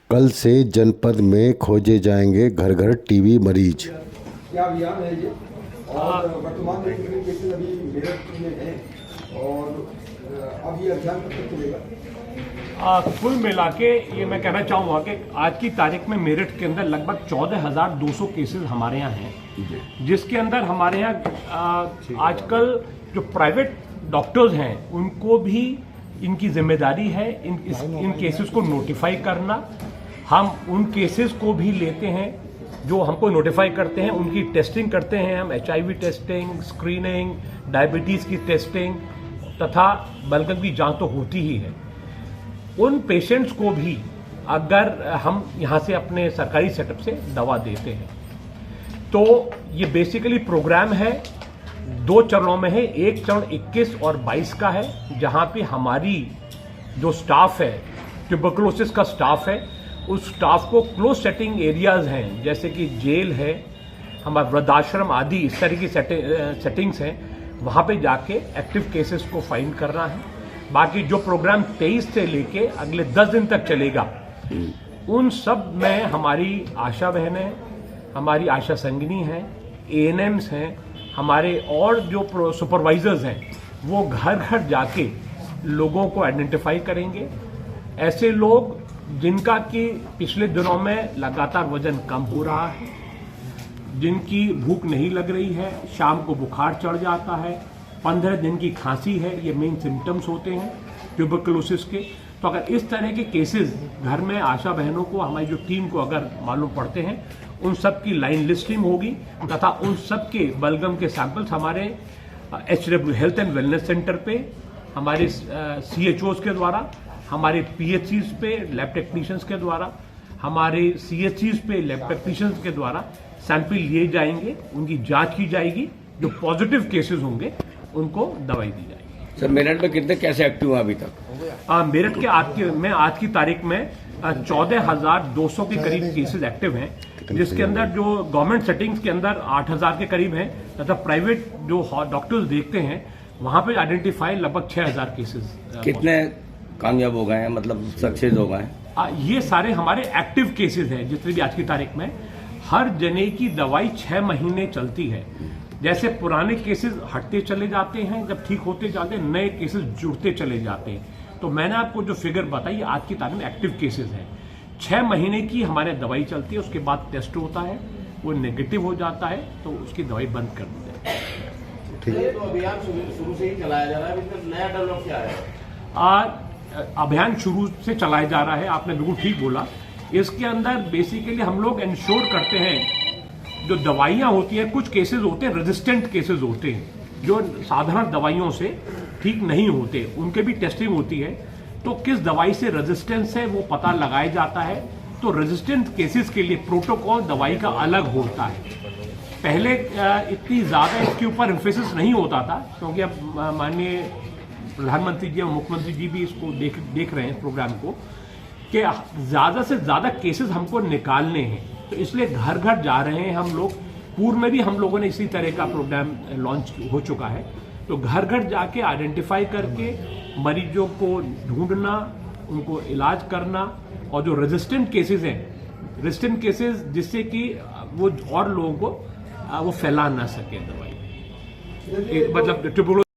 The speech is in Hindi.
कल से जनपद में खोजे जाएंगे घर घर टीबी मरीज। क्या अभियान है ये? और वर्तमान में कितने केसेस अभी मेरठ में हैं और अब ये अभियान कब तक चलेगा? कुल मिला के ये मैं कहना चाहूँगा कि आज की तारीख में मेरठ के अंदर लगभग 14,200 केसेस हमारे यहाँ हैं, जिसके अंदर हमारे यहाँ आजकल जो प्राइवेट डॉक्टर्स हैं उनको भी इनकी जिम्मेदारी है इन केसेस को नोटिफाई करना। हम उन केसेस को भी लेते हैं जो हमको नोटिफाई करते हैं, उनकी टेस्टिंग करते हैं हम, HIV टेस्टिंग, स्क्रीनिंग, डायबिटीज़ की टेस्टिंग तथा बलगम की जांच तो होती ही है। उन पेशेंट्स को भी अगर हम यहाँ से अपने सरकारी सेटअप से दवा देते हैं तो ये बेसिकली प्रोग्राम है, 2 चरणों में है। एक चरण 21 और 22 का है, जहाँ पे हमारी जो स्टाफ है, ट्यूबरकुलोसिस का स्टाफ है, उस स्टाफ को क्लोज सेटिंग एरियाज हैं जैसे कि जेल है, हमारा वृद्धाश्रम आदि इस तरह की सेटिंग्स हैं, वहाँ पे जाके एक्टिव केसेस को फाइंड करना है। बाकी जो प्रोग्राम 23 से लेके अगले 10 दिन तक चलेगा, उन सब में हमारी आशा बहनें, हमारी आशा संगिनी हैं, ANMs हैं, हमारे और जो सुपरवाइजर्स हैं वो घर घर जाके लोगों को आइडेंटिफाई करेंगे। ऐसे लोग जिनका कि पिछले दिनों में लगातार वजन कम हो रहा है, जिनकी भूख नहीं लग रही है, शाम को बुखार चढ़ जाता है, 15 दिन की खांसी है, ये मेन सिम्टम्स होते हैं ट्यूबरकुलोसिस के। तो अगर इस तरह के केसेस घर में आशा बहनों को, हमारी जो टीम को अगर मालूम पड़ते हैं, उन सब की लाइन लिस्टिंग होगी तथा उन सब के बलगम के सैंपल्स हमारे HW health and wellness centre पे, हमारे CHOs के द्वारा, हमारे PHCs पे लैब टेक्नीशियंस के द्वारा, हमारे CHCs पे लैब टेक्नीशियंस के द्वारा सैंपल लिए जाएंगे, उनकी जांच की जाएगी। जो पॉजिटिव केसेस होंगे उनको दवाई दी जाएगी। सर, मेरठ में कितने कैसे एक्टिव हैं अभी तक? मेरठ के आज की तारीख में 14,200 के करीब केसेस एक्टिव हैं, जिसके अंदर जो गवर्नमेंट सेटिंग्स के अंदर 8,000 के करीब हैं तथा प्राइवेट जो डॉक्टर्स देखते हैं वहां पे आइडेंटिफाई लगभग 6,000 केसेस। कितने कामयाब हो गए हैं, मतलब सक्सेस हो गए हैं? ये सारे हमारे एक्टिव केसेस हैं जितने भी आज की तारीख में। हर जने की दवाई 6 महीने चलती है। जैसे पुराने केसेस हटते चले जाते हैं, जब ठीक होते जाते हैं, नए केसेस जुड़ते चले जाते हैं। तो मैंने आपको जो फिगर बताई आज की तारीख में एक्टिव केसेस हैं। 6 महीने की हमारे दवाई चलती है, उसके बाद टेस्ट होता है, वो नेगेटिव हो जाता है तो उसकी दवाई बंद कर देते हैं। ठीक है, तो अभियान शुरू से ही चलाया जा रहा है, अभी नया डेवलप क्या है? अभियान शुरू से चलाया जा रहा है, आपने बिल्कुल ठीक बोला। इसके अंदर बेसिकली हम लोग इंश्योर करते हैं जो दवाइयाँ होती हैं, कुछ केसेस होते हैं रेजिस्टेंट केसेस होते हैं जो साधारण दवाइयों से ठीक नहीं होते, उनके भी टेस्टिंग होती है। तो किस दवाई से रेजिस्टेंस है वो पता लगाया जाता है। तो रेजिस्टेंट केसेस के लिए प्रोटोकॉल दवाई का अलग होता है। पहले इतनी ज़्यादा इसके ऊपर एम्फेसिस नहीं होता था, क्योंकि अब माननीय प्रधानमंत्री जी और मुख्यमंत्री जी भी इसको देख रहे हैं प्रोग्राम को, कि ज़्यादा से ज़्यादा केसेस हमको निकालने हैं। तो इसलिए घर घर जा रहे हैं हम लोग। पूर्व में भी हम लोगों ने इसी तरह का प्रोग्राम लॉन्च हो चुका है। तो घर घर जाके आइडेंटिफाई करके मरीजों को ढूंढना, उनको इलाज करना, और जो रेजिस्टेंट केसेस हैं, रेजिस्टेंट केसेस जिससे कि वो और लोगों को वो फैला ना सके दवाई, मतलब ट्यूबरकुलोसिस